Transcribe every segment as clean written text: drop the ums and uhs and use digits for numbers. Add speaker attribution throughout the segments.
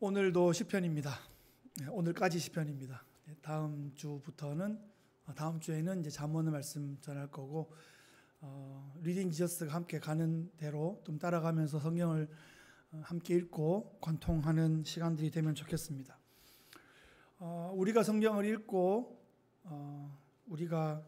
Speaker 1: 오늘도 시편입니다. 오늘까지 시편입니다. 다음 주에는 이제 잠언의 말씀 전할 거고, 리딩 지저스가 함께 가는 대로 좀 따라가면서 성경을 함께 읽고 관통하는 시간들이 되면 좋겠습니다. 우리가 성경을 읽고 우리가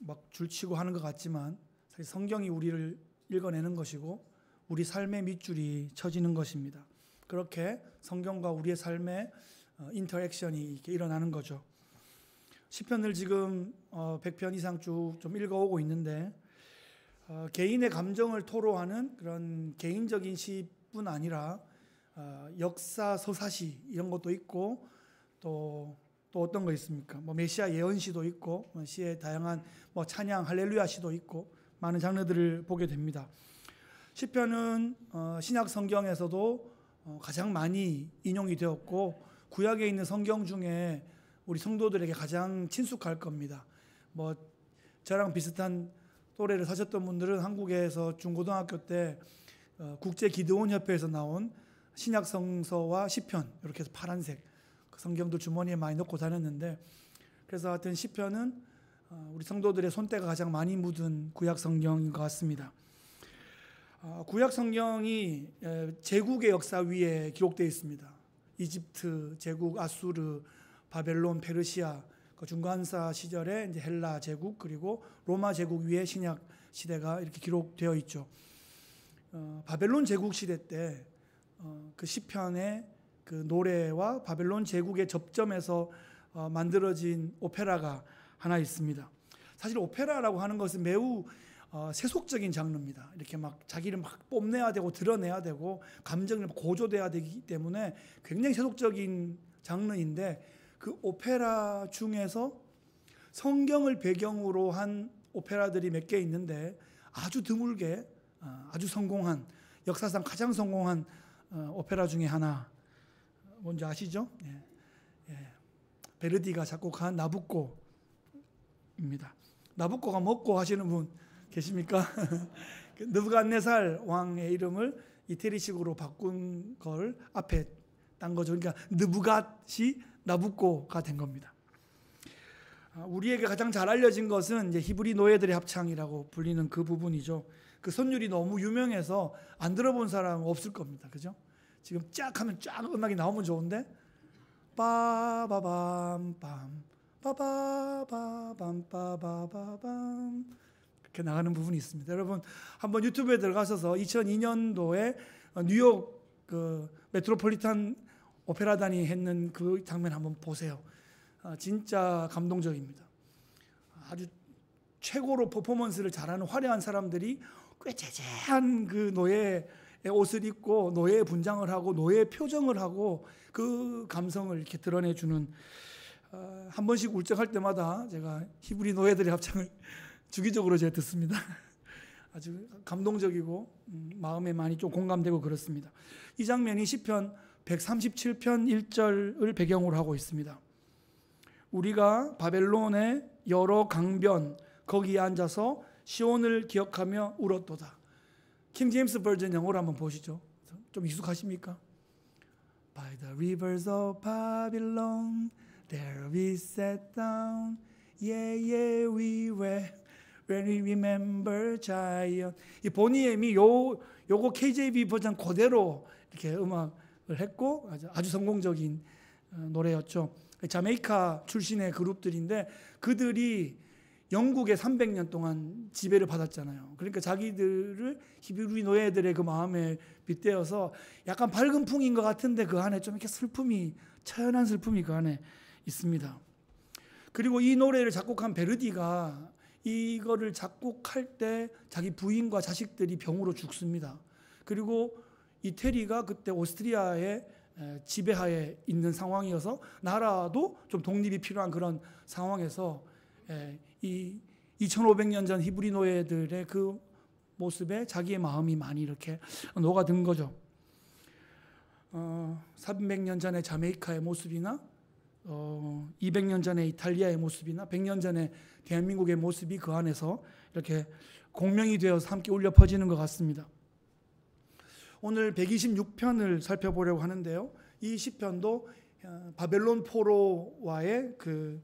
Speaker 1: 막 줄치고 하는 것 같지만 사실 성경이 우리를 읽어내는 것이고 우리 삶의 밑줄이 쳐지는 것입니다. 그렇게 성경과 우리의 삶의 인터랙션이 이렇게 일어나는 거죠. 시편을 지금 100편 이상 쭉 좀 읽어오고 있는데 개인의 감정을 토로하는 그런 개인적인 시뿐 아니라 역사 서사시 이런 것도 있고 또 어떤 거 있습니까? 메시아 예언시도 있고 시의 다양한 찬양 할렐루야 시도 있고 많은 장르들을 보게 됩니다. 시편은 신약 성경에서도 가장 많이 인용이 되었고 구약에 있는 성경 중에 우리 성도들에게 가장 친숙할 겁니다. 저랑 비슷한 또래를 사셨던 분들은 한국에서 중고등학교 때 국제 기드온 협회에서 나온 신약 성서와 시편 이렇게 해서 파란색 그 성경도 주머니에 많이 넣고 다녔는데, 그래서 하여튼 시편은 우리 성도들의 손때가 가장 많이 묻은 구약 성경인 것 같습니다. 구약 성경이 제국의 역사 위에 기록되어 있습니다. 이집트 제국, 아수르, 바벨론, 페르시아, 그 중간사 시절에 이제 헬라 제국 그리고 로마 제국 위에 신약 시대가 이렇게 기록되어 있죠. 바벨론 제국 시대 때 그 시편의 그 노래와 바벨론 제국의 접점에서 만들어진 오페라가 하나 있습니다. 사실 오페라라고 하는 것은 매우 세속적인 장르입니다. 이렇게 막 자기를 막 뽐내야 되고 드러내야 되고 감정을 고조돼야 되기 때문에 굉장히 세속적인 장르인데, 그 오페라 중에서 성경을 배경으로 한 오페라들이 몇 개 있는데 아주 드물게 아주 성공한, 역사상 가장 성공한 오페라 중에 하나 뭔지 아시죠? 베르디가 작곡한 나부코입니다. 나부코가 먹고 하시는 분 계십니까? 느부갓네살 왕의 이름을 이태리식으로 바꾼 걸 앞에 딴 거죠. 그러니까 느부갓이 나부코가 된 겁니다. 우리에게 가장 잘 알려진 것은 이제 히브리 노예들의 합창이라고 불리는 그 부분이죠. 그 선율이 너무 유명해서 안 들어본 사람 없을 겁니다. 그죠? 지금 쫙 하면 쫙 음악이 나오면 좋은데 빠바밤 빰 빠바바밤 빠바바밤 이렇게 나가는 부분이 있습니다. 여러분 한번 유튜브에 들어가셔서 2002년도에 뉴욕 그 메트로폴리탄 오페라단이 했는 그 장면 한번 보세요. 진짜 감동적입니다. 아주 최고로 퍼포먼스를 잘하는 화려한 사람들이 꾀재재한 그 노예의 옷을 입고 노예의 분장을 하고 노예의 표정을 하고 그 감성을 이렇게 드러내주는, 한 번씩 울적할 때마다 제가 히브리 노예들의 합창을 주기적으로 제가 듣습니다. 아주 감동적이고 마음에 많이 좀 공감되고 그렇습니다. 이 장면이 시편 137편 1절을 배경으로 하고 있습니다. 우리가 바벨론의 여러 강변 거기에 앉아서 시온을 기억하며 울었도다. 킹 제임스 버전 영어로 한번 보시죠. 좀 익숙하십니까? By the rivers of Babylon there we sat down, yeah yeah we wept when we remember Zion. 이 보니엠이 요거 KJV 버전 그대로 이렇게 음악을 했고 아주 성공적인 노래였죠. 자메이카 출신의 그룹들인데 그들이 영국에 300년 동안 지배를 받았잖아요. 그러니까 자기들을 히브리 노예들의 그 마음에 빗대어서 약간 밝은 풍인 것 같은데 그 안에 좀 이렇게 슬픔이, 처연한 슬픔이 그 안에 있습니다. 그리고 이 노래를 작곡한 베르디가 이거를 작곡할 때 자기 부인과 자식들이 병으로 죽습니다. 그리고 이태리가 그때 오스트리아의 지배하에 있는 상황이어서 나라도 좀 독립이 필요한 그런 상황에서 이 2500년 전 히브리 노예들의 그 모습에 자기의 마음이 많이 이렇게 녹아든 거죠. 300년 전의 자메이카의 모습이나 200년 전의 이탈리아의 모습이나 100년 전의 대한민국의 모습이 그 안에서 이렇게 공명이 되어서 함께 울려 퍼지는 것 같습니다. 오늘 126편을 살펴보려고 하는데요. 이 시편도 바벨론 포로와의 그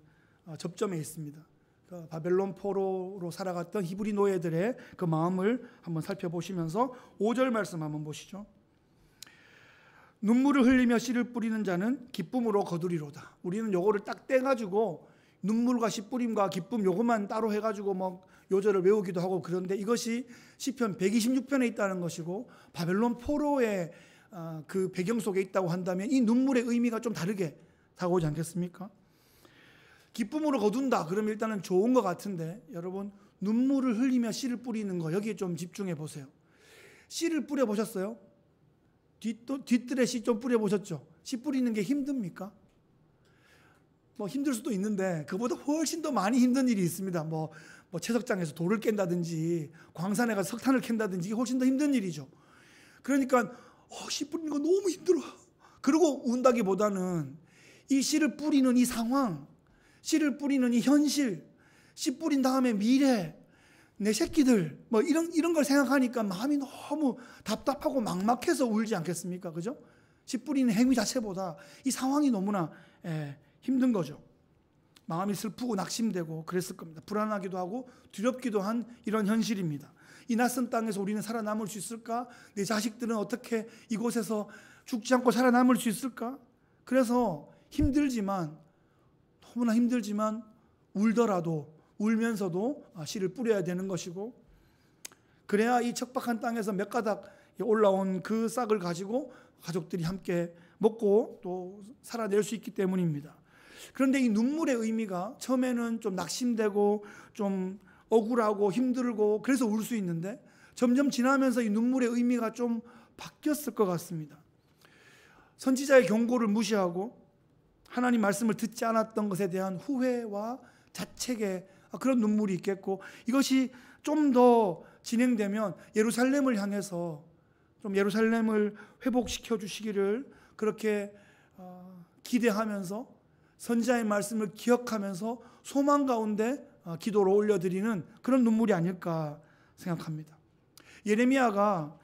Speaker 1: 접점에 있습니다. 그 바벨론 포로로 살아갔던 히브리 노예들의 그 마음을 한번 살펴보시면서 5절 말씀 한번 보시죠. 눈물을 흘리며 씨를 뿌리는 자는 기쁨으로 거두리로다. 우리는 요거를 딱 떼가지고 눈물과 씨 뿌림과 기쁨 요것만 따로 해가지고 뭐 요절을 외우기도 하고 그런데 이것이 시편 126편에 있다는 것이고 바벨론 포로의 그 배경 속에 있다고 한다면 이 눈물의 의미가 좀 다르게 다가오지 않겠습니까? 기쁨으로 거둔다 그러면 일단은 좋은 것 같은데 여러분 눈물을 흘리며 씨를 뿌리는 거 여기에 좀 집중해 보세요. 씨를 뿌려 보셨어요? 뒤뜰에 씨 좀 뿌려 보셨죠? 씨 뿌리는 게 힘듭니까? 뭐 힘들 수도 있는데 그보다 훨씬 더 많이 힘든 일이 있습니다. 뭐 채석장에서 돌을 깬다든지 광산에 가서 석탄을 캔다든지 이게 훨씬 더 힘든 일이죠. 그러니까 씨 뿌리는 거 너무 힘들어. 그리고 운다기보다는 이 씨를 뿌리는 이 상황, 씨를 뿌리는 이 현실, 씨 뿌린 다음에 미래, 내 새끼들 뭐 이런 걸 생각하니까 마음이 너무 답답하고 막막해서 울지 않겠습니까? 그죠? 씨 뿌리는 행위 자체보다 이 상황이 너무나 힘든 거죠. 마음이 슬프고 낙심되고 그랬을 겁니다. 불안하기도 하고 두렵기도 한 이런 현실입니다. 이 낯선 땅에서 우리는 살아남을 수 있을까? 내 자식들은 어떻게 이곳에서 죽지 않고 살아남을 수 있을까? 그래서 힘들지만 너무나 힘들지만 울더라도 울면서도 씨를 뿌려야 되는 것이고 그래야 이 척박한 땅에서 몇 가닥 올라온 그 싹을 가지고 가족들이 함께 먹고 또 살아낼 수 있기 때문입니다. 그런데 이 눈물의 의미가 처음에는 좀 낙심되고 좀 억울하고 힘들고 그래서 울 수 있는데 점점 지나면서 이 눈물의 의미가 좀 바뀌었을 것 같습니다. 선지자의 경고를 무시하고 하나님 말씀을 듣지 않았던 것에 대한 후회와 자책의 그런 눈물이 있겠고 이것이 좀 더 진행되면 예루살렘을 향해서 좀 예루살렘을 회복시켜 주시기를 그렇게 기대하면서 선지자의 말씀을 기억하면서 소망 가운데 기도로 올려드리는 그런 눈물이 아닐까 생각합니다. 예레미야가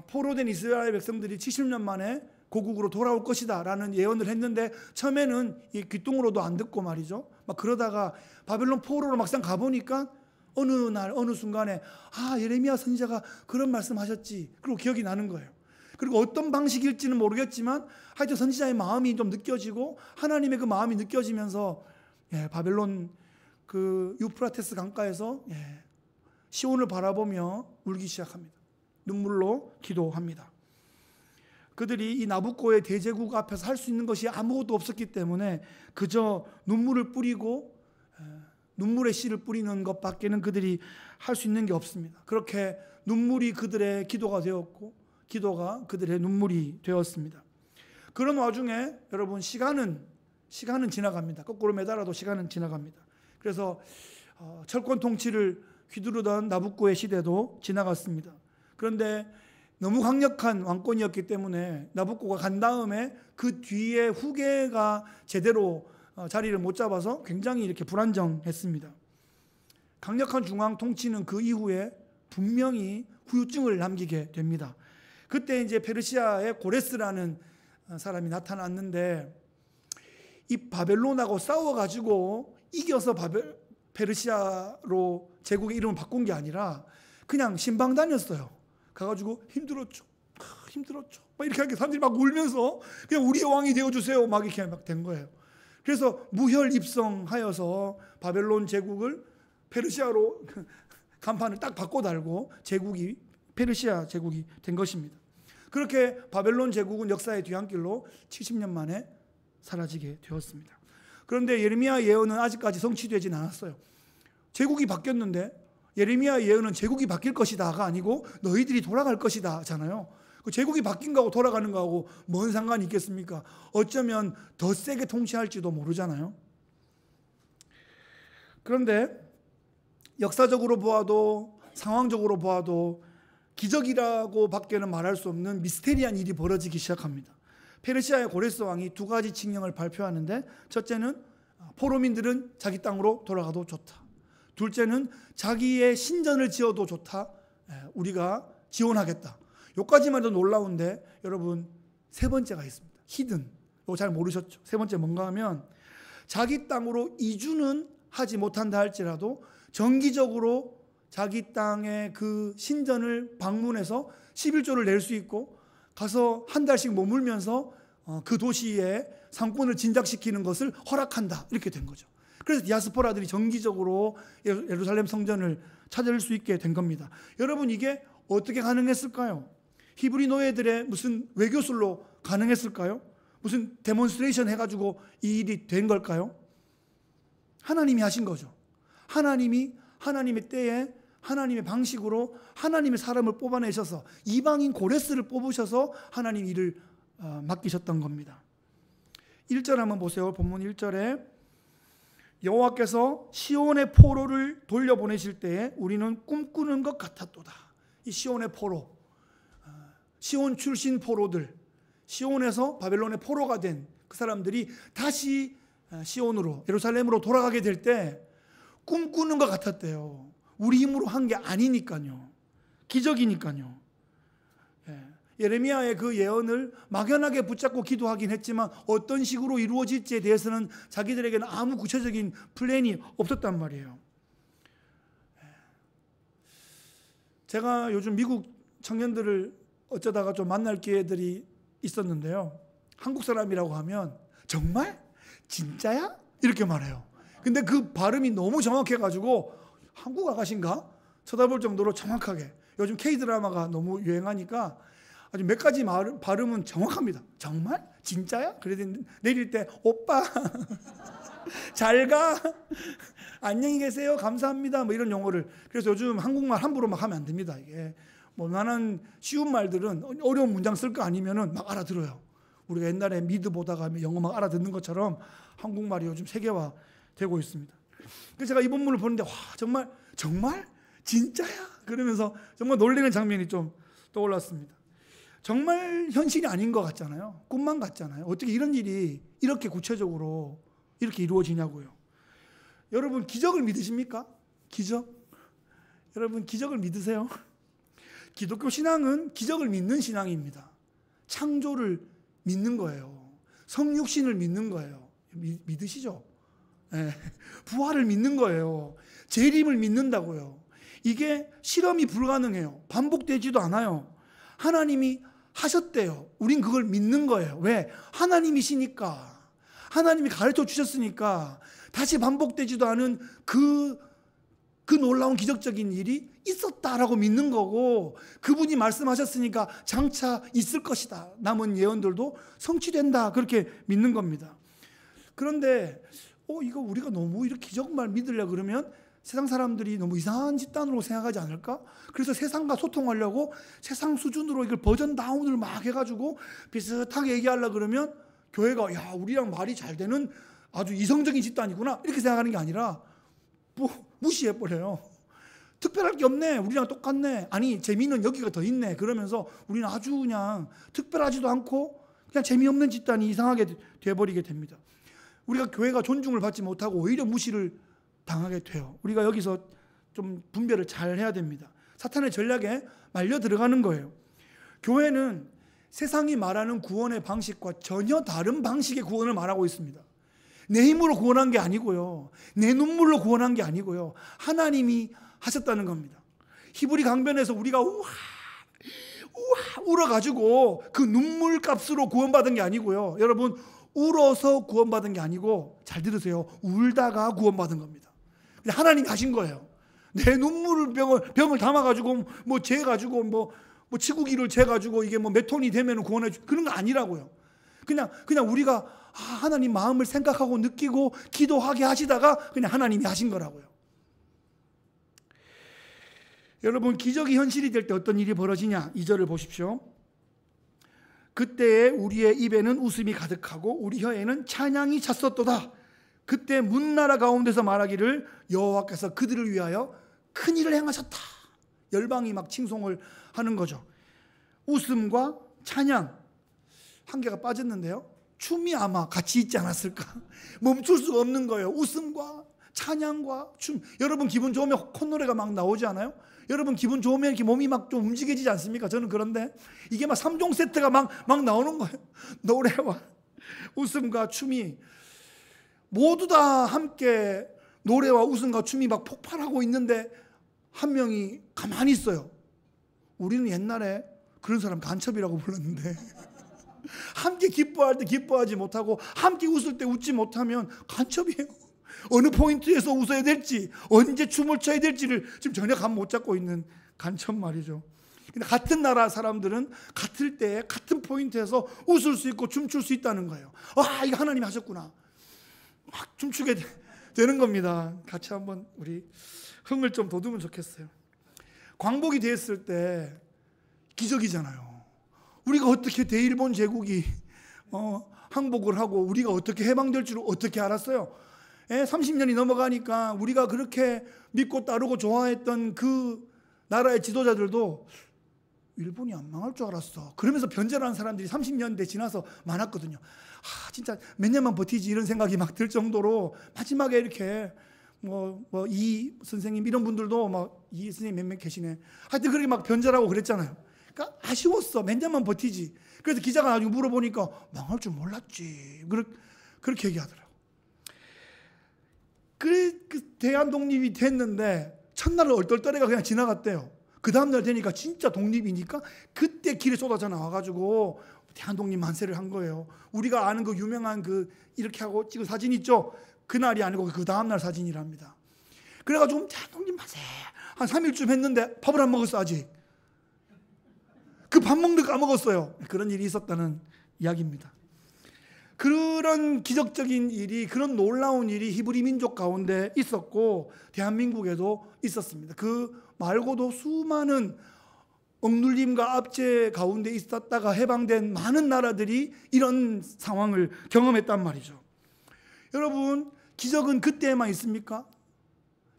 Speaker 1: 포로된 이스라엘 백성들이 70년 만에 고국으로 돌아올 것이다 라는 예언을 했는데 처음에는 귀뚱으로도 안 듣고 말이죠. 막 그러다가 바벨론 포로로 막상 가보니까 어느 날 어느 순간에 예레미야 선지자가 그런 말씀하셨지 그리고 기억이 나는 거예요. 그리고 어떤 방식일지는 모르겠지만 하여튼 선지자의 마음이 좀 느껴지고 하나님의 그 마음이 느껴지면서 바벨론 그 유프라테스 강가에서 시온을 바라보며 울기 시작합니다. 눈물로 기도합니다. 그들이 이 나부코의 대제국 앞에서 할 수 있는 것이 아무것도 없었기 때문에 그저 눈물을 뿌리고 눈물의 씨를 뿌리는 것밖에는 그들이 할 수 있는 게 없습니다. 그렇게 눈물이 그들의 기도가 되었고 기도가 그들의 눈물이 되었습니다. 그런 와중에 여러분 시간은 지나갑니다. 거꾸로 매달아도 시간은 지나갑니다. 그래서 철권 통치를 휘두르던 나부코의 시대도 지나갔습니다. 그런데 너무 강력한 왕권이었기 때문에 나부코가 간 다음에 그 뒤에 후계가 제대로 자리를 못 잡아서 굉장히 이렇게 불안정했습니다. 강력한 중앙 통치는 그 이후에 분명히 후유증을 남기게 됩니다. 그때 이제 페르시아의 고레스라는 사람이 나타났는데 이 바벨론하고 싸워가지고 이겨서 페르시아로 제국의 이름을 바꾼 게 아니라 그냥 신방단이었어요. 가가지고 힘들었죠. 막 이렇게 하니까 사람들이 막 울면서 그냥 우리의 왕이 되어주세요. 막 이렇게 막 된 거예요. 그래서 무혈 입성하여서 바벨론 제국을 페르시아로 간판을 딱 바꿔 달고 제국이 페르시아 제국이 된 것입니다. 그렇게 바벨론 제국은 역사의 뒤안길로 70년 만에 사라지게 되었습니다. 그런데 예레미야 예언은 아직까지 성취되진 않았어요. 제국이 바뀌었는데 예레미야 예언은 제국이 바뀔 것이다가 아니고 너희들이 돌아갈 것이다잖아요. 그 제국이 바뀐 거하고 돌아가는 거하고 뭔 상관이 있겠습니까? 어쩌면 더 세게 통치할지도 모르잖아요. 그런데 역사적으로 보아도 상황적으로 보아도 기적이라고 밖에는 말할 수 없는 미스테리한 일이 벌어지기 시작합니다. 페르시아의 고레스 왕이 두 가지 칙령을 발표하는데 첫째는 포로민들은 자기 땅으로 돌아가도 좋다. 둘째는 자기의 신전을 지어도 좋다. 우리가 지원하겠다. 요까지만 해도 놀라운데 여러분 세 번째가 있습니다. 히든. 이거 잘 모르셨죠? 세 번째 뭔가 하면 자기 땅으로 이주는 하지 못한다 할지라도 정기적으로 자기 땅의 그 신전을 방문해서 11조를 낼 수 있고 가서 한 달씩 머물면서 그 도시의 상권을 진작시키는 것을 허락한다. 이렇게 된 거죠. 그래서 디아스포라들이 정기적으로 예루살렘 성전을 찾을 수 있게 된 겁니다. 여러분 이게 어떻게 가능했을까요? 히브리 노예들의 무슨 외교술로 가능했을까요? 무슨 데몬스트레이션 해가지고 이 일이 된 걸까요? 하나님이 하신 거죠. 하나님이 하나님의 때에 하나님의 방식으로 하나님의 사람을 뽑아내셔서 이방인 고레스를 뽑으셔서 하나님 일을 맡기셨던 겁니다. 1절 한번 보세요. 본문 1절에 여호와께서 시온의 포로를 돌려보내실 때에 우리는 꿈꾸는 것 같았도다. 이 시온의 포로, 시온 출신 포로들, 시온에서 바벨론의 포로가 된 그 사람들이 다시 시온으로 예루살렘으로 돌아가게 될 때 꿈꾸는 것 같았대요. 우리 힘으로 한 게 아니니까요. 기적이니까요. 예레미야의 그 예언을 막연하게 붙잡고 기도하긴 했지만 어떤 식으로 이루어질지에 대해서는 자기들에게는 아무 구체적인 플랜이 없었단 말이에요. 제가 요즘 미국 청년들을 어쩌다가 좀 만날 기회들이 있었는데요. 한국 사람이라고 하면 정말? 진짜야? 이렇게 말해요. 근데 그 발음이 너무 정확해가지고 한국 아가씨인가? 쳐다볼 정도로 정확하게. 요즘 K-드라마가 너무 유행하니까 아주 몇 가지 발음은 정확합니다. 정말? 진짜야? 그래도 내릴 때 오빠 잘 가. 안녕히 계세요. 감사합니다. 뭐 이런 용어를. 그래서 요즘 한국말 함부로 막 하면 안 됩니다. 이게 뭐 나는 쉬운 말들은 어려운 문장 쓸 거 아니면은 막 알아들어요. 우리가 옛날에 미드 보다가 영어 막 알아듣는 것처럼 한국말이 요즘 세계화 되고 있습니다. 그래서 제가 이 본문을 보는데 와 정말 진짜야? 그러면서 정말 놀라는 장면이 좀 떠올랐습니다. 정말 현실이 아닌 것 같잖아요. 꿈만 같잖아요. 어떻게 이런 일이 이렇게 구체적으로 이렇게 이루어지냐고요. 여러분 기적을 믿으십니까? 기적? 여러분 기적을 믿으세요? 기독교 신앙은 기적을 믿는 신앙입니다. 창조를 믿는 거예요. 성육신을 믿는 거예요. 믿으시죠? 네. 부활을 믿는 거예요. 재림을 믿는다고요. 이게 실험이 불가능해요. 반복되지도 않아요. 하나님이 하셨대요. 우린 그걸 믿는 거예요. 왜? 하나님이시니까. 하나님이 가르쳐 주셨으니까 다시 반복되지도 않은 그 놀라운 기적적인 일이 있었다라고 믿는 거고 그분이 말씀하셨으니까 장차 있을 것이다. 남은 예언들도 성취된다. 그렇게 믿는 겁니다. 그런데 이거 우리가 너무 이렇게 기적만 믿으려고 그러면 세상 사람들이 너무 이상한 집단으로 생각하지 않을까? 그래서 세상과 소통하려고 세상 수준으로 이걸 버전 다운을 막 해가지고 비슷하게 얘기하려고 그러면 교회가 야 우리랑 말이 잘 되는 아주 이성적인 집단이구나 이렇게 생각하는 게 아니라 무시해버려요. 특별할 게 없네. 우리랑 똑같네. 아니 재미는 여기가 더 있네. 그러면서 우리는 아주 그냥 특별하지도 않고 그냥 재미없는 집단이 이상하게 돼버리게 됩니다. 우리가 교회가 존중을 받지 못하고 오히려 무시를 당하게 돼요. 우리가 여기서 좀 분별을 잘 해야 됩니다. 사탄의 전략에 말려 들어가는 거예요. 교회는 세상이 말하는 구원의 방식과 전혀 다른 방식의 구원을 말하고 있습니다. 내 힘으로 구원한 게 아니고요. 내 눈물로 구원한 게 아니고요. 하나님이 하셨다는 겁니다. 히브리 강변에서 우리가 우와 울어가지고 그 눈물 값으로 구원받은 게 아니고요. 여러분 울어서 구원받은 게 아니고 잘 들으세요. 울다가 구원받은 겁니다. 하나님이 하신 거예요. 내 눈물을 병을 담아가지고 뭐 재가지고 뭐 치구기를 재가지고 이게 뭐 몇 톤이 되면 구원해 주 그런 거 아니라고요. 그냥 우리가 하나님 마음을 생각하고 느끼고 기도하게 하시다가 그냥 하나님이 하신 거라고요. 여러분 기적이 현실이 될 때 어떤 일이 벌어지냐? 2절을 보십시오. 그때에 우리의 입에는 웃음이 가득하고 우리 혀에는 찬양이 찼었도다. 그때 문나라 가운데서 말하기를 여호와께서 그들을 위하여 큰 일을 행하셨다. 열방이 막 칭송을 하는 거죠. 웃음과 찬양 한 개가 빠졌는데요. 춤이 아마 같이 있지 않았을까? 멈출 수가 없는 거예요. 웃음과 찬양과 춤. 여러분 기분 좋으면 콧노래가 막 나오지 않아요? 여러분 기분 좋으면 이렇게 몸이 막 좀 움직여지지 않습니까? 저는 그런데 이게 막 3종 세트가 막 나오는 거예요. 노래와 웃음과 춤이 모두 다 함께 노래와 웃음과 춤이 막 폭발하고 있는데 한 명이 가만히 있어요. 우리는 옛날에 그런 사람 간첩이라고 불렀는데 함께 기뻐할 때 기뻐하지 못하고 함께 웃을 때 웃지 못하면 간첩이에요. 어느 포인트에서 웃어야 될지, 언제 춤을 춰야 될지를 지금 전혀 감 못 잡고 있는 간첩 말이죠. 근데 같은 나라 사람들은 같을 때 같은 포인트에서 웃을 수 있고 춤출 수 있다는 거예요. 아, 이거 하나님이 하셨구나. 막 춤추게 되는 겁니다. 같이 한번 우리 흥을 좀 돋우면 좋겠어요. 광복이 됐을 때 기적이잖아요. 우리가 어떻게 대일본 제국이 항복을 하고 우리가 어떻게 해방될 줄 어떻게 알았어요? 30년이 넘어가니까 우리가 그렇게 믿고 따르고 좋아했던 그 나라의 지도자들도 일본이 안 망할 줄 알았어. 그러면서 변절하는 사람들이 30년대 지나서 많았거든요. 진짜 몇 년만 버티지 이런 생각이 막 들 정도로 마지막에 이렇게 이 선생님 이런 분들도 막 이 선생님 몇몇 계시네. 하여튼 그렇게 막 변절하고 그랬잖아요. 그러니까 아쉬웠어. 몇 년만 버티지. 그래서 기자가 나중에 물어보니까 망할 줄 몰랐지. 그렇게 얘기하더라고. 그 대한 독립이 됐는데 첫날은 얼떨떨해가 그냥 지나갔대요. 그 다음날 되니까 진짜 독립이니까 그때 길에 쏟아져 나와가지고 대한 독립 만세를 한 거예요. 우리가 아는 그 유명한 이렇게 하고 찍은 사진 있죠? 그날이 아니고 그 다음날 사진이랍니다. 그래가지고 대한 독립 만세 한 3일쯤 했는데 밥을 안 먹었어 아직. 그 밥 먹는 거 까먹었어요. 그런 일이 있었다는 이야기입니다. 그런 기적적인 일이, 그런 놀라운 일이 히브리 민족 가운데 있었고 대한민국에도 있었습니다. 그 말고도 수많은 억눌림과 압제 가운데 있었다가 해방된 많은 나라들이 이런 상황을 경험했단 말이죠. 여러분, 기적은 그때에만 있습니까?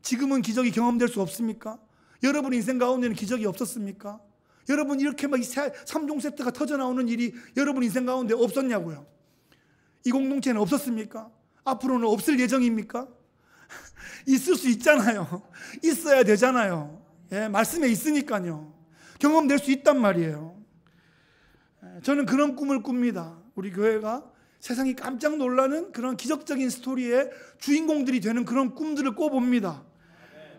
Speaker 1: 지금은 기적이 경험될 수 없습니까? 여러분 인생 가운데는 기적이 없었습니까? 여러분 이렇게 막 3종 세트가 터져나오는 일이 여러분 인생 가운데 없었냐고요? 이 공동체는 없었습니까? 앞으로는 없을 예정입니까? 있을 수 있잖아요. 있어야 되잖아요. 말씀에 있으니까요. 경험될 수 있단 말이에요. 저는 그런 꿈을 꿉니다. 우리 교회가 세상이 깜짝 놀라는 그런 기적적인 스토리의 주인공들이 되는 그런 꿈들을 꿔봅니다.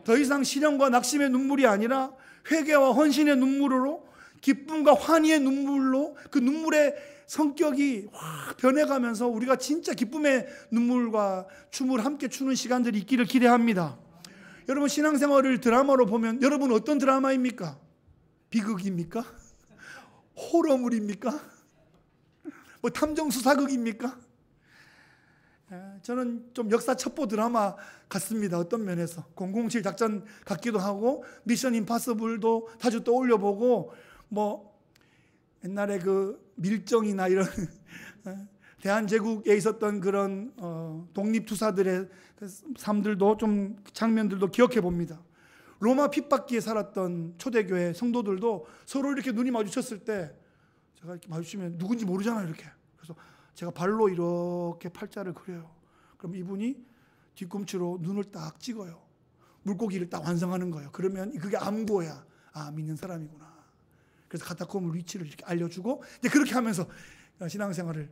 Speaker 1: 더 이상 시련과 낙심의 눈물이 아니라 회개와 헌신의 눈물로, 기쁨과 환희의 눈물로 그 눈물의 성격이 확 변해가면서 우리가 진짜 기쁨의 눈물과 춤을 함께 추는 시간들이 있기를 기대합니다. 여러분 신앙생활을 드라마로 보면 여러분 어떤 드라마입니까? 비극입니까? 호러물입니까? 탐정수사극입니까? 저는 좀 역사 첩보 드라마 같습니다. 어떤 면에서 007 작전 같기도 하고 미션 임파서블도 자주 떠올려보고 옛날에 그 밀정이나 이런 대한제국에 있었던 그런 독립투사들의 삶들도 좀 장면들도 기억해 봅니다. 로마 핍박기에 살았던 초대교회 성도들도 서로 이렇게 눈이 마주쳤을 때 제가 이렇게 마주치면 누군지 모르잖아요. 이렇게. 그래서 제가 발로 이렇게 팔자를 그려요. 그럼 이분이 뒤꿈치로 눈을 딱 찍어요. 물고기를 딱 완성하는 거예요. 그러면 그게 암고야. 아, 믿는 사람이구나. 그래서 카타콤 위치를 이렇게 알려주고 이제 그렇게 하면서 신앙생활을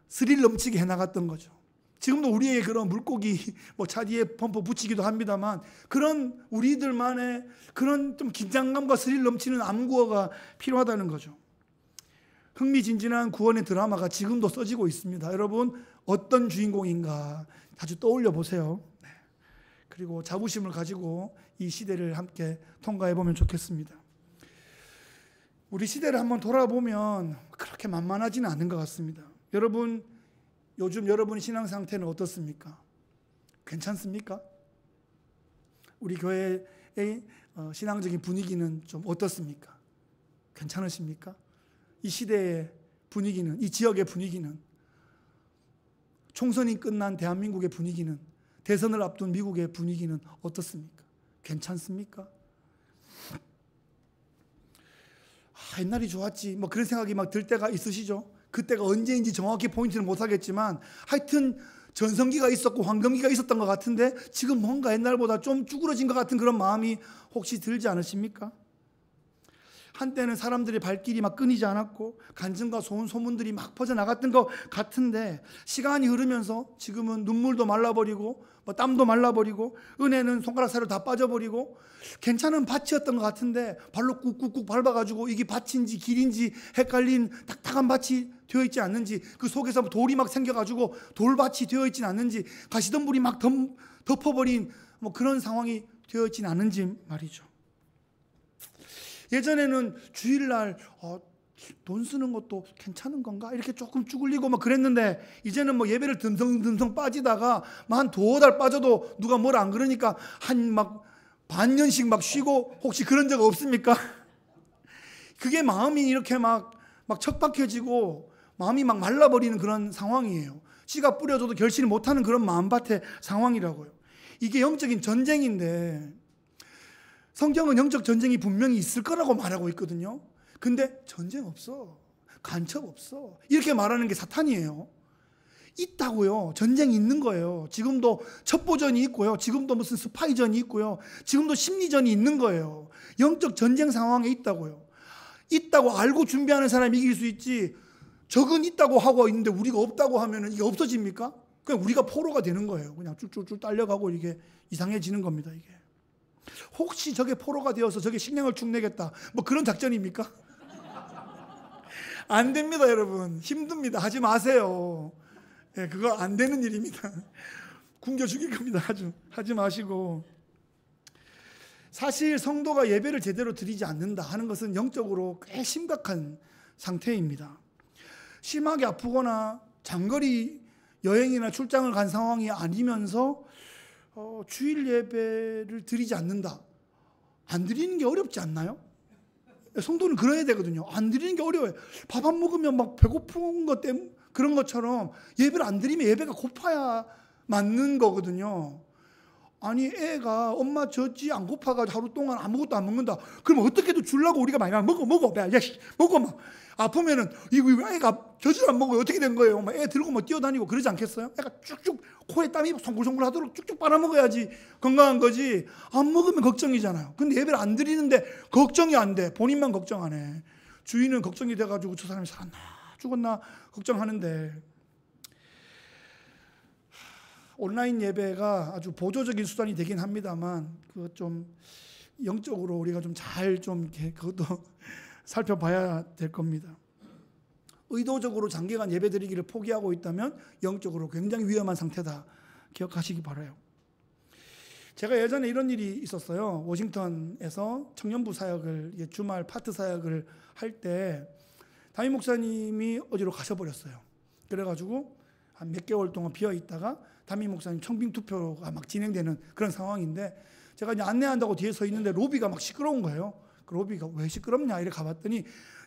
Speaker 1: 스릴 넘치게 해나갔던 거죠. 지금도 우리에게 그런 물고기 차 뒤에 범퍼 붙이기도 합니다만 그런 우리들만의 그런 좀 긴장감과 스릴 넘치는 암구어가 필요하다는 거죠. 흥미진진한 구원의 드라마가 지금도 써지고 있습니다. 여러분 어떤 주인공인가 자주 떠올려 보세요. 그리고 자부심을 가지고 이 시대를 함께 통과해 보면 좋겠습니다. 우리 시대를 한번 돌아보면 그렇게 만만하지는 않은 것 같습니다. 여러분 요즘 여러분의 신앙 상태는 어떻습니까? 괜찮습니까? 우리 교회의 신앙적인 분위기는 좀 어떻습니까? 괜찮으십니까? 이 시대의 분위기는, 이 지역의 분위기는, 총선이 끝난 대한민국의 분위기는, 대선을 앞둔 미국의 분위기는 어떻습니까? 괜찮습니까? 옛날이 좋았지 뭐 그런 생각이 막 들 때가 있으시죠? 그때가 언제인지 정확히 포인트는 못하겠지만 하여튼 전성기가 있었고 황금기가 있었던 것 같은데 지금 뭔가 옛날보다 좀 쭈그러진 것 같은 그런 마음이 혹시 들지 않으십니까? 한때는 사람들의 발길이 막 끊이지 않았고 간증과 소문들이 막 퍼져나갔던 것 같은데 시간이 흐르면서 지금은 눈물도 말라버리고 땀도 말라버리고 은혜는 손가락 사이로 다 빠져버리고 괜찮은 밭이었던 것 같은데 발로 꾹꾹꾹 밟아가지고 이게 밭인지 길인지 헷갈린 딱딱한 밭이 되어 있지 않는지, 그 속에서 돌이 막 생겨가지고 돌밭이 되어 있지는 않는지, 가시덤불이 막 덮어버린 그런 상황이 되어 있지는 않는지 말이죠. 예전에는 주일날 돈 쓰는 것도 괜찮은 건가? 이렇게 조금 쭈글리고 막 그랬는데 이제는 예배를 듬성듬성 빠지다가 한 2달 빠져도 누가 뭐라 안 그러니까 한 반년씩 쉬고 혹시 그런 적 없습니까? 그게 마음이 이렇게 막 척박해지고 마음이 막 말라버리는 그런 상황이에요. 씨가 뿌려져도 결실을 못하는 그런 마음밭의 상황이라고요. 이게 영적인 전쟁인데 성경은 영적 전쟁이 분명히 있을 거라고 말하고 있거든요. 근데 전쟁 없어, 간첩 없어, 이렇게 말하는 게 사탄이에요. 있다고요. 전쟁이 있는 거예요. 지금도 첩보전이 있고요. 지금도 무슨 스파이전이 있고요. 지금도 심리전이 있는 거예요. 영적 전쟁 상황에 있다고요. 있다고 알고 준비하는 사람이 이길 수 있지, 적은 있다고 하고 있는데 우리가 없다고 하면 이게 없어집니까? 그냥 우리가 포로가 되는 거예요. 그냥 쭉 딸려가고 이게 이상해지는 겁니다. 이게 혹시 저게 포로가 되어서 저게 식량을 축내겠다 그런 작전입니까? 안 됩니다. 여러분 힘듭니다. 하지 마세요. 그거 안 되는 일입니다. 굶겨 죽일 겁니다. 하지 마시고. 사실 성도가 예배를 제대로 드리지 않는다 하는 것은 영적으로 꽤 심각한 상태입니다. 심하게 아프거나 장거리 여행이나 출장을 간 상황이 아니면서 주일 예배를 드리지 않는다. 안 드리는 게 어렵지 않나요? 성도는 그래야 되거든요. 안 드리는 게 어려워요. 밥 안 먹으면 배고픈 것 때문에 그런 것처럼 예배를 안 드리면 예배가 고파야 맞는 거거든요. 아니 애가 엄마 젖이 안 고파가지고 하루 동안 아무것도 안 먹는다. 그럼 어떻게든 주려고 우리가 많이 먹어 먹어 아프면은 이거 애가 젖을 안 먹어요. 어떻게 된 거예요? 애 들고 뛰어다니고 그러지 않겠어요? 애가 쭉쭉 코에 땀이 송글송글 하도록 쭉쭉 빨아먹어야지 건강한 거지. 안 먹으면 걱정이잖아요. 근데 예배를 안 드리는데 걱정이 안 돼. 본인만 걱정 안 해. 주인은 걱정이 돼가지고 저 사람이 살았나 죽었나 걱정하는데, 온라인 예배가 아주 보조적인 수단이 되긴 합니다만 그것 좀 영적으로 우리가 좀 잘 그것도 살펴봐야 될 겁니다. 의도적으로 장기간 예배 드리기를 포기하고 있다면 영적으로 굉장히 위험한 상태다. 기억하시기 바라요. 제가 예전에 이런 일이 있었어요. 워싱턴에서 청년부 사역을 주말 파트 사역을 할 때 담임 목사님이 어디로 가셔버렸어요. 그래가지고 한 몇 개월 동안 비어 있다가 담임 목사님 청빙 투표가 진행되는 그런 상황인데 제가 이제 안내한다고 뒤에 서 있는데 로비가 시끄러운 거예요. 그 로비가 왜 시끄럽냐 이렇게 가봤더니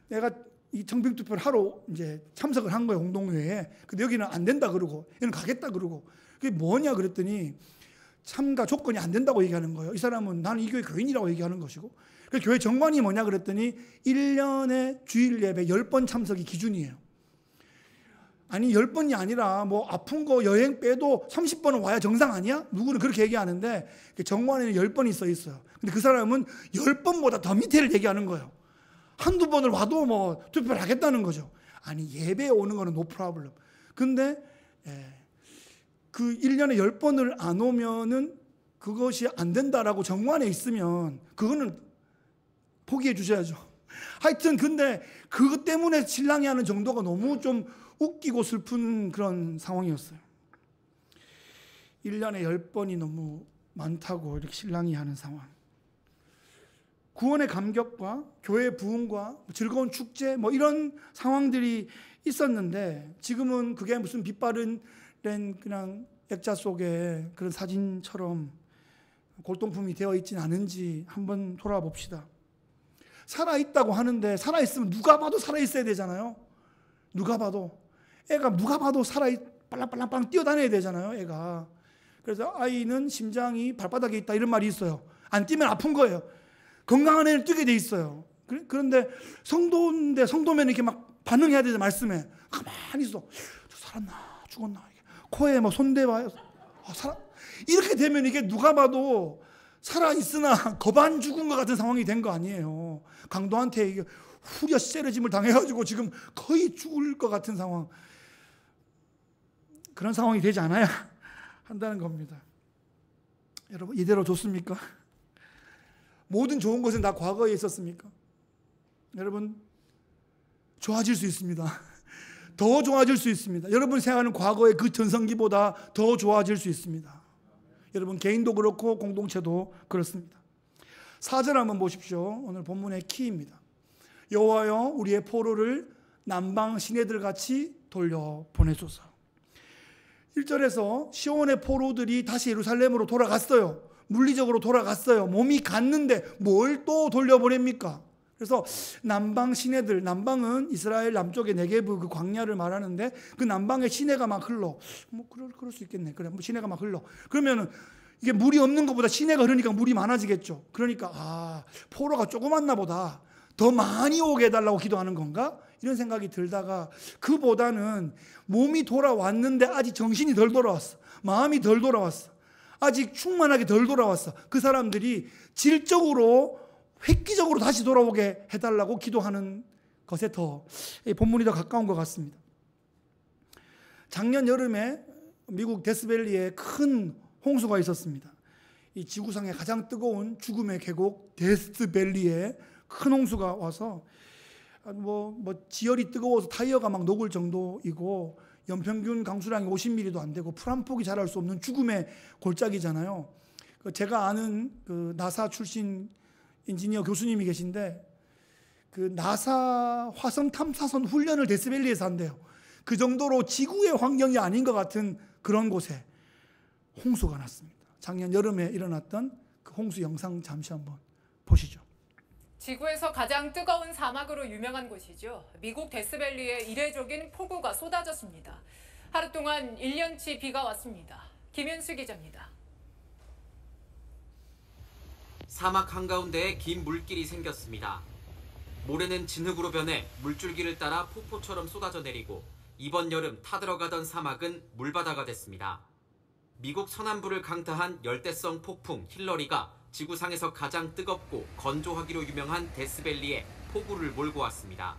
Speaker 1: 내가 이 청빙 투표를 하러 이제 참석을 한 거예요. 공동회에. 근데 여기는 안 된다 그러고 얘는 가겠다 그러고 그게 뭐냐 그랬더니 참가 조건이 안 된다고 얘기하는 거예요. 이 사람은 나는 이 교회 교인이라고 얘기하는 것이고, 그 교회 정관이 뭐냐 그랬더니 1년에 주일 예배 10번 참석이 기준이에요. 아니 10번이 아니라 아픈 거 여행 빼도 30번은 와야 정상 아니야? 누구는 그렇게 얘기하는데 정관에는 10번이 써 있어요. 근데 그 사람은 10번보다 더 밑에를 얘기하는 거예요. 한두 번을 와도 투표를 하겠다는 거죠. 아니 예배에 오는 거는 no problem. 근데 그 1년에 10번을 안 오면은 그것이 안 된다라고 정관에 있으면 그거는 포기해 주셔야죠. 하여튼 근데 그것 때문에 신랑이 하는 정도가 너무 좀 웃기고 슬픈 그런 상황이었어요. 1년에 10번이 너무 많다고 이렇게 신랑이 하는 상황. 구원의 감격과 교회 부흥과 즐거운 축제 이런 상황들이 있었는데 지금은 그게 무슨 빛바른 그냥 액자 속에 그런 사진처럼 골동품이 되어 있지는 않은지 한번 돌아봅시다. 살아있다고 하는데 살아있으면 누가 봐도 살아있어야 되잖아요. 누가 봐도. 애가 누가 봐도 빨랑빨랑 뛰어다녀야 되잖아요. 애가. 그래서 아이는 심장이 발바닥에 있다 이런 말이 있어요. 안 뛰면 아픈 거예요. 건강한 애는 뛰게 돼 있어요. 그런데 성도인데 성도면 이렇게 반응해야 되죠. 말씀에 가만히 있어. 저 살았나 죽었나 코에 뭐 손대봐요. 이렇게 되면 이게 누가 봐도 살아있으나 거반 죽은 것 같은 상황이 된 거 아니에요. 강도한테 이게 후려 쎄려짐을 당해가지고 지금 거의 죽을 것 같은 상황. 그런 상황이 되지 않아야 한다는 겁니다. 여러분, 이대로 좋습니까? 모든 좋은 것은 다 과거에 있었습니까? 여러분, 좋아질 수 있습니다. 더 좋아질 수 있습니다. 여러분 생각하는 과거의 그 전성기보다 더 좋아질 수 있습니다. 여러분 개인도 그렇고 공동체도 그렇습니다. 4절 한번 보십시오. 오늘 본문의 키입니다. 여호와여 우리의 포로를 남방 시내들 같이 돌려보내소서. 1절에서 시온의 포로들이 다시 예루살렘으로 돌아갔어요. 물리적으로 돌아갔어요. 몸이 갔는데 뭘 또 돌려보냅니까? 그래서 남방 시내들, 남방은 이스라엘 남쪽의 네게브 그 광야를 말하는데 그 남방에 시내가 막 흘러. 뭐 그럴 수 있겠네. 그래, 뭐 시내가 막 흘러. 그러면은 이게 물이 없는 것보다 시내가 흐르니까 물이 많아지겠죠. 그러니까 포로가 조금 왔나 보다. 더 많이 오게 해달라고 기도하는 건가? 이런 생각이 들다가 그보다는 몸이 돌아왔는데 아직 정신이 덜 돌아왔어. 마음이 덜 돌아왔어. 아직 충만하게 덜 돌아왔어. 그 사람들이 질적으로 획기적으로 다시 돌아오게 해달라고 기도하는 것에 더 본문이 더 가까운 것 같습니다. 작년 여름에 미국 데스밸리에 큰 홍수가 있었습니다. 이 지구상의 가장 뜨거운 죽음의 계곡 데스밸리에 큰 홍수가 와서 지열이 뜨거워서 타이어가 막 녹을 정도이고 연평균 강수량이 50mm도 안 되고 풀 한 폭이 자랄 수 없는 죽음의 골짜기잖아요. 제가 아는 그 나사 출신 인지니어 교수님이 계신데 그 나사 화성 탐사선 훈련을 데스밸리에서 한대요. 그 정도로 지구의 환경이 아닌 것 같은 그런 곳에 홍수가 났습니다. 작년 여름에 일어났던 그 홍수 영상 잠시 한번 보시죠.
Speaker 2: 지구에서 가장 뜨거운 사막으로 유명한 곳이죠. 미국 데스밸리에 이례적인 폭우가 쏟아졌습니다. 하루 동안 1년치 비가 왔습니다. 김윤수 기자입니다.
Speaker 3: 사막 한가운데에 긴 물길이 생겼습니다. 모래는 진흙으로 변해 물줄기를 따라 폭포처럼 쏟아져 내리고 이번 여름 타들어가던 사막은 물바다가 됐습니다. 미국 서남부를 강타한 열대성 폭풍 힐러리가 지구상에서 가장 뜨겁고 건조하기로 유명한 데스밸리에 폭우를 몰고 왔습니다.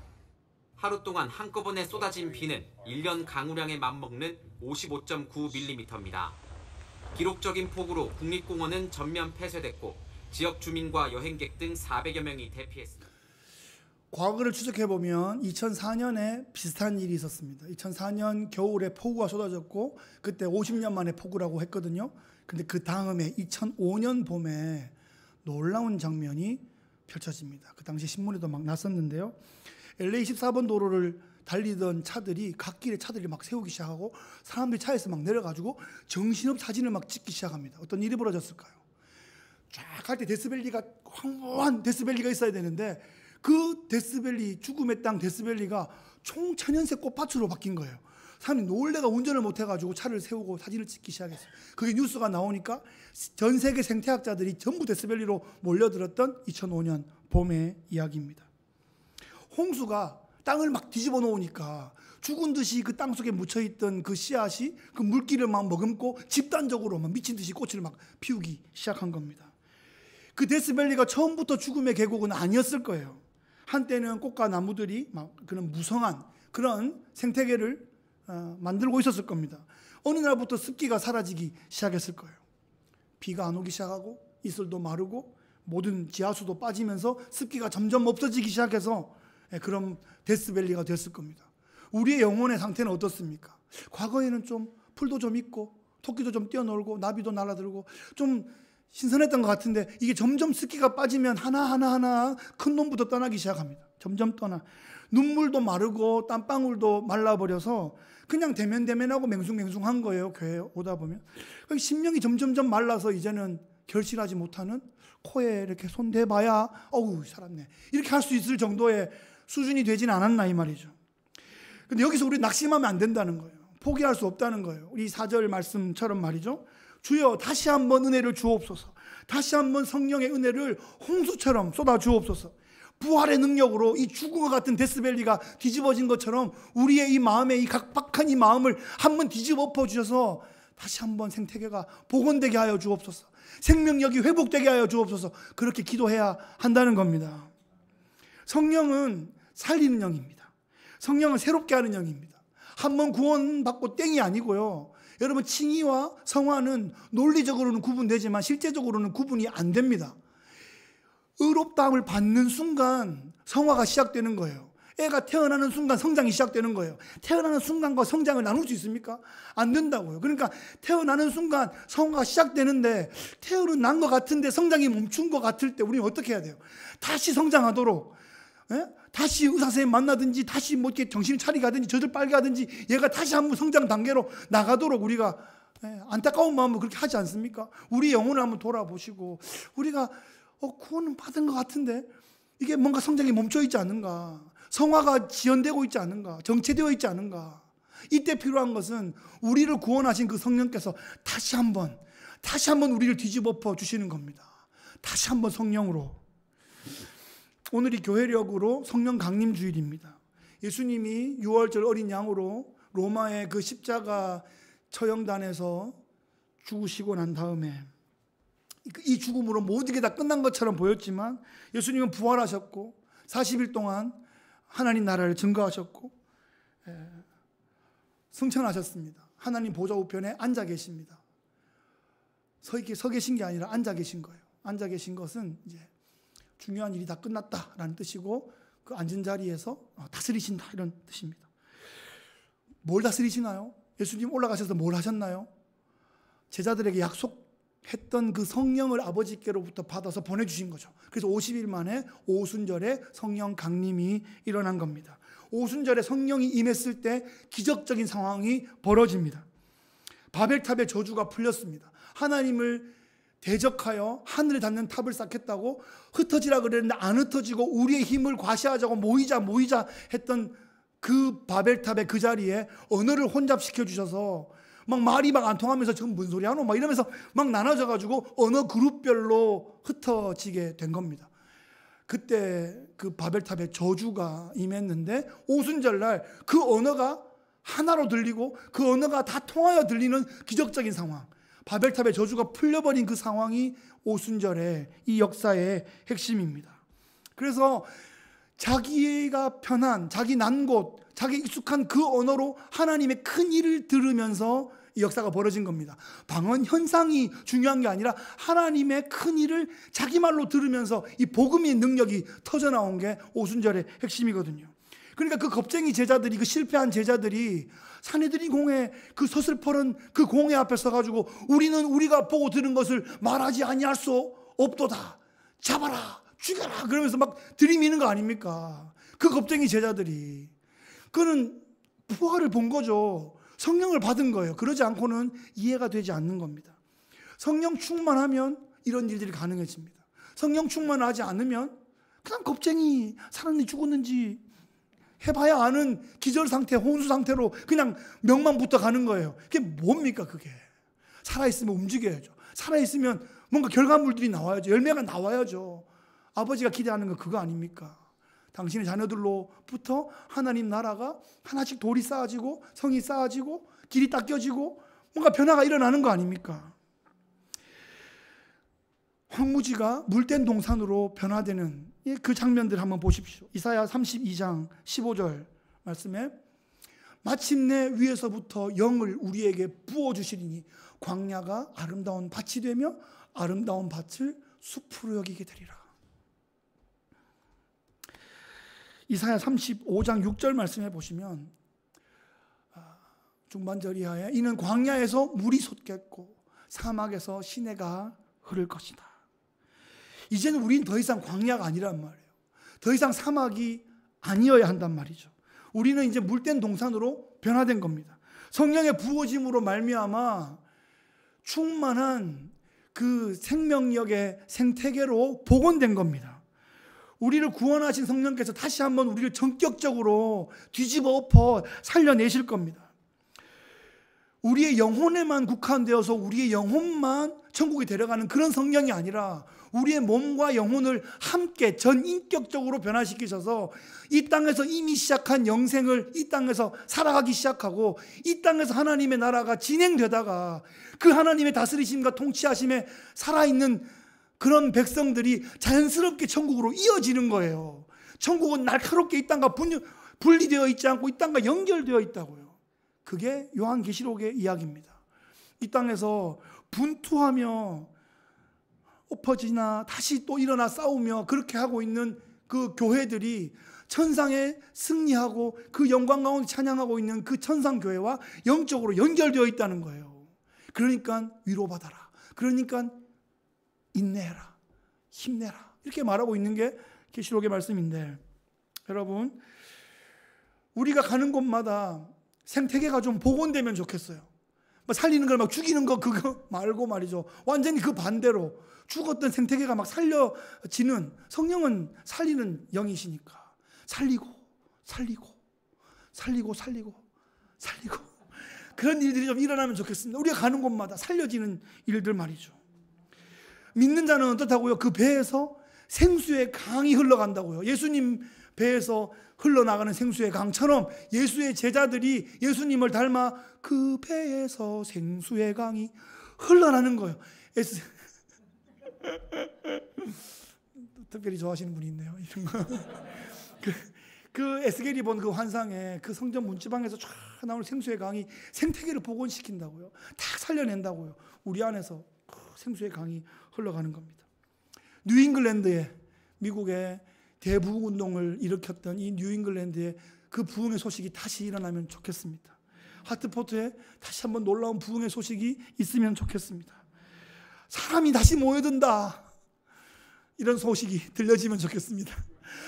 Speaker 3: 하루 동안 한꺼번에 쏟아진 비는 1년 강우량에 맞먹는 55.9mm입니다. 기록적인 폭우로 국립공원은 전면 폐쇄됐고 지역 주민과 여행객 등 400여 명이 대피했습니다.
Speaker 1: 과거를 추적해보면 2004년에 비슷한 일이 있었습니다. 2004년 겨울에 폭우가 쏟아졌고 그때 50년 만에 폭우라고 했거든요. 근데 그 다음에 2005년 봄에 놀라운 장면이 펼쳐집니다. 그 당시 신문에도 막 났었는데요. LA 14번 도로를 달리던 차들이 갓길에 차들이 막 세우기 시작하고 사람들이 차에서 막 내려가지고 정신없이 사진을 막 찍기 시작합니다. 어떤 일이 벌어졌을까요? 쫙 갈 때 데스밸리가 황홀한 데스밸리가 있어야 되는데 그 데스밸리 죽음의 땅 데스밸리가 총 천연색 꽃밭으로 바뀐 거예요. 사람이 놀래가 운전을 못해가지고 차를 세우고 사진을 찍기 시작했어요. 그게 뉴스가 나오니까 전 세계 생태학자들이 전부 데스밸리로 몰려들었던 2005년 봄의 이야기입니다. 홍수가 땅을 막 뒤집어 놓으니까 죽은 듯이 그 땅 속에 묻혀있던 그 씨앗이 그 물기를 막 머금고 집단적으로 막 미친 듯이 꽃을 막 피우기 시작한 겁니다. 그 데스밸리가 처음부터 죽음의 계곡은 아니었을 거예요. 한때는 꽃과 나무들이 막 그런 무성한 그런 생태계를 만들고 있었을 겁니다. 어느 날부터 습기가 사라지기 시작했을 거예요. 비가 안 오기 시작하고 이슬도 마르고 모든 지하수도 빠지면서 습기가 점점 없어지기 시작해서 그런 데스밸리가 됐을 겁니다. 우리의 영혼의 상태는 어떻습니까? 과거에는 좀 풀도 좀 있고 토끼도 좀 뛰어놀고 나비도 날아들고 좀 신선했던 것 같은데 이게 점점 습기가 빠지면 하나하나 큰 놈부터 떠나기 시작합니다. 점점 떠나. 눈물도 마르고 땀방울도 말라버려서 그냥 대면대면하고 맹숭맹숭한 거예요. 교회에 오다 보면. 심령이 점점점 말라서 이제는 결실하지 못하는 코에 이렇게 손 대봐야 어우 살았네. 이렇게 할 수 있을 정도의 수준이 되진 않았나 이 말이죠. 근데 여기서 우리 낙심하면 안 된다는 거예요. 포기할 수 없다는 거예요. 우리 4절 말씀처럼 말이죠. 주여 다시 한번 은혜를 주옵소서. 다시 한번 성령의 은혜를 홍수처럼 쏟아 주옵소서. 부활의 능력으로 이 죽음과 같은 데스밸리가 뒤집어진 것처럼 우리의 이 마음에 이 각박한 이 마음을 한번 뒤집어 엎어 주셔서 다시 한번 생태계가 복원되게 하여 주옵소서. 생명력이 회복되게 하여 주옵소서. 그렇게 기도해야 한다는 겁니다. 성령은 살리는 영입니다. 성령은 새롭게 하는 영입니다. 한번 구원받고 땡이 아니고요. 여러분, 칭의와 성화는 논리적으로는 구분되지만 실제적으로는 구분이 안 됩니다. 의롭다함을 받는 순간 성화가 시작되는 거예요. 애가 태어나는 순간 성장이 시작되는 거예요. 태어나는 순간과 성장을 나눌 수 있습니까? 안 된다고요. 그러니까 태어나는 순간 성화가 시작되는데 태어난 것 같은데 성장이 멈춘 것 같을 때 우리는 어떻게 해야 돼요? 다시 성장하도록, 다시 의사 선생님 만나든지 다시 뭐 이렇게 정신 차리게 하든지 젖을 빨게 하든지 얘가 다시 한번 성장 단계로 나가도록 우리가 안타까운 마음으로 그렇게 하지 않습니까? 우리 영혼을 한번 돌아보시고 우리가 구원은 받은 것 같은데 이게 뭔가 성장이 멈춰 있지 않은가, 성화가 지연되고 있지 않은가, 정체되어 있지 않은가. 이때 필요한 것은 우리를 구원하신 그 성령께서 다시 한번 우리를 뒤집어 주시는 겁니다. 다시 한번 성령으로. 오늘이 교회력으로 성령 강림 주일입니다. 예수님이 6월절 어린 양으로 로마의 그 십자가 처형단에서 죽으시고 난 다음에 이 죽음으로 모든 게 다 끝난 것처럼 보였지만 예수님은 부활하셨고 40일 동안 하나님 나라를 증거하셨고 승천하셨습니다. 하나님 보좌 우편에 앉아 계십니다. 서 계신 게 아니라 앉아 계신 거예요. 앉아 계신 것은 이제 중요한 일이 다 끝났다라는 뜻이고 그 앉은 자리에서 다스리신다 이런 뜻입니다. 뭘 다스리시나요? 예수님 올라가셔서 뭘 하셨나요? 제자들에게 약속했던 그 성령을 아버지께로부터 받아서 보내주신 거죠. 그래서 50일 만에 오순절에 성령 강림이 일어난 겁니다. 오순절에 성령이 임했을 때 기적적인 상황이 벌어집니다. 바벨탑의 저주가 풀렸습니다. 하나님을 대적하여 하늘에 닿는 탑을 쌓겠다고 흩어지라 그랬는데 안 흩어지고 우리의 힘을 과시하자고 모이자 했던 그 바벨탑의 그 자리에 언어를 혼잡시켜 주셔서 막 말이 막 안 통하면서 지금 무슨 소리 하노? 막 이러면서 막 나눠져 가지고 언어 그룹별로 흩어지게 된 겁니다. 그때 그 바벨탑의 저주가 임했는데 오순절날 그 언어가 하나로 들리고 그 언어가 다 통하여 들리는 기적적인 상황, 바벨탑의 저주가 풀려버린 그 상황이 오순절의 이 역사의 핵심입니다. 그래서 자기가 편한, 자기 난 곳, 자기 익숙한 그 언어로 하나님의 큰 일을 들으면서 이 역사가 벌어진 겁니다. 방언 현상이 중요한 게 아니라 하나님의 큰 일을 자기 말로 들으면서 이 복음의 능력이 터져나온 게 오순절의 핵심이거든요. 그러니까 그 겁쟁이 제자들이, 그 실패한 제자들이 사내들이 공회, 그 서슬퍼런 그 공회 앞에 서가지고 우리는 우리가 보고 들은 것을 말하지 아니할 수 없도다, 잡아라, 죽여라, 그러면서 막 들이미는 거 아닙니까? 그 겁쟁이 제자들이. 그는 부활을 본 거죠. 성령을 받은 거예요. 그러지 않고는 이해가 되지 않는 겁니다. 성령 충만하면 이런 일들이 가능해집니다. 성령 충만하지 않으면 그냥 겁쟁이, 살았는지 죽었는지 해봐야 아는 기절 상태, 혼수 상태로 그냥 명만 붙어 가는 거예요. 그게 뭡니까 그게? 살아있으면 움직여야죠. 살아있으면 뭔가 결과물들이 나와야죠. 열매가 나와야죠. 아버지가 기대하는 건 그거 아닙니까? 당신의 자녀들로부터 하나님 나라가 하나씩 돌이 쌓아지고 성이 쌓아지고 길이 닦여지고 뭔가 변화가 일어나는 거 아닙니까? 황무지가 물된 동산으로 변화되는 그 장면들 한번 보십시오. 이사야 32장 15절 말씀에 마침내 위에서부터 영을 우리에게 부어주시리니 광야가 아름다운 밭이 되며 아름다운 밭을 숲으로 여기게 되리라. 이사야 35장 6절 말씀해 보시면 중반절 이하에 이는 광야에서 물이 솟겠고 사막에서 시내가 흐를 것이다. 이제는 우리는 더 이상 광야가 아니란 말이에요. 더 이상 사막이 아니어야 한단 말이죠. 우리는 이제 물된 동산으로 변화된 겁니다. 성령의 부어짐으로 말미암아 충만한 그 생명력의 생태계로 복원된 겁니다. 우리를 구원하신 성령께서 다시 한번 우리를 전격적으로 뒤집어 엎어 살려내실 겁니다. 우리의 영혼에만 국한되어서 우리의 영혼만 천국에 데려가는 그런 성령이 아니라 우리의 몸과 영혼을 함께 전인격적으로 변화시키셔서 이 땅에서 이미 시작한 영생을 이 땅에서 살아가기 시작하고 이 땅에서 하나님의 나라가 진행되다가 그 하나님의 다스리심과 통치하심에 살아있는 그런 백성들이 자연스럽게 천국으로 이어지는 거예요. 천국은 날카롭게 이 땅과 분리되어 있지 않고 이 땅과 연결되어 있다고요. 그게 요한계시록의 이야기입니다. 이 땅에서 분투하며 엎어지나 다시 또 일어나 싸우며 그렇게 하고 있는 그 교회들이 천상에 승리하고 그 영광 가운데 찬양하고 있는 그 천상교회와 영적으로 연결되어 있다는 거예요. 그러니까 위로받아라. 그러니까 인내해라. 힘내라. 이렇게 말하고 있는 게 계시록의 말씀인데, 여러분, 우리가 가는 곳마다 생태계가 좀 복원되면 좋겠어요. 살리는 걸 막 죽이는 거 그거 말고 말이죠. 완전히 그 반대로 죽었던 생태계가 막 살려지는, 성령은 살리는 영이시니까 살리고 그런 일들이 좀 일어나면 좋겠습니다. 우리가 가는 곳마다 살려지는 일들 말이죠. 믿는 자는 어떻다고요? 그 배에서 생수의 강이 흘러간다고요. 예수님 배에서 흘러나가는 생수의 강처럼 예수의 제자들이 예수님을 닮아 그 배에서 생수의 강이 흘러나는 거예요. 특별히 좋아하시는 분이 있네요. 이런 거. 그 에스겔이 본 그 환상에 그 성전 문지방에서 쫙 나오는 생수의 강이 생태계를 복원시킨다고요. 다 살려낸다고요. 우리 안에서 생수의 강이 흘러가는 겁니다. 뉴잉글랜드에, 미국의 대부흥운동을 일으켰던 이 뉴잉글랜드에 그 부흥의 소식이 다시 일어나면 좋겠습니다. 하트포트에 다시 한번 놀라운 부흥의 소식이 있으면 좋겠습니다. 사람이 다시 모여든다, 이런 소식이 들려지면 좋겠습니다.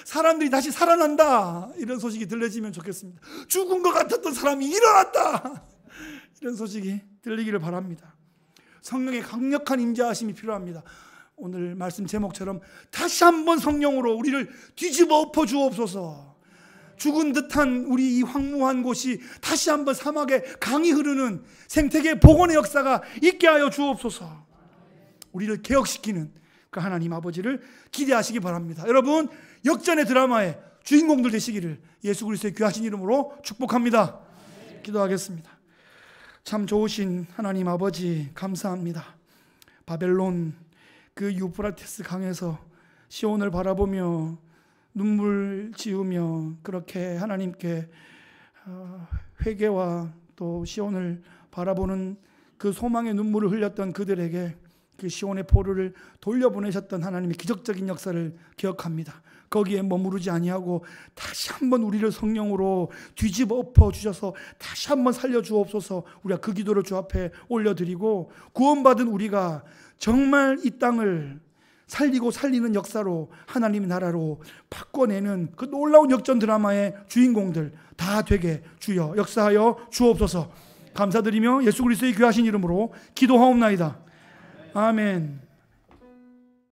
Speaker 1: 사람들이 다시 살아난다, 이런 소식이 들려지면 좋겠습니다. 죽은 것 같았던 사람이 일어났다, 이런 소식이 들리기를 바랍니다. 성령의 강력한 임재하심이 필요합니다. 오늘 말씀 제목처럼 다시 한번 성령으로 우리를 뒤집어 엎어 주옵소서. 죽은 듯한 우리 이 황무한 곳이 다시 한번 사막에 강이 흐르는 생태계 복원의 역사가 있게 하여 주옵소서. 우리를 개혁시키는 그 하나님 아버지를 기대하시기 바랍니다. 여러분, 역전의 드라마의 주인공들 되시기를 예수 그리스도의 귀하신 이름으로 축복합니다. 기도하겠습니다. 참 좋으신 하나님 아버지, 감사합니다. 바벨론 그 유프라테스 강에서 시온을 바라보며 눈물 지으며 그렇게 하나님께 회개와 또 시온을 바라보는 그 소망의 눈물을 흘렸던 그들에게 그 시온의 포로를 돌려보내셨던 하나님의 기적적인 역사를 기억합니다. 거기에 머무르지 아니하고 다시 한번 우리를 성령으로 뒤집어 엎어 주셔서 다시 한번 살려주옵소서. 우리가 그 기도를 주 앞에 올려드리고 구원받은 우리가 정말 이 땅을 살리고 살리는 역사로 하나님의 나라로 바꿔내는 그 놀라운 역전 드라마의 주인공들 다 되게 주여 역사하여 주옵소서. 감사드리며 예수 그리스도의 귀하신 이름으로 기도하옵나이다. 아멘.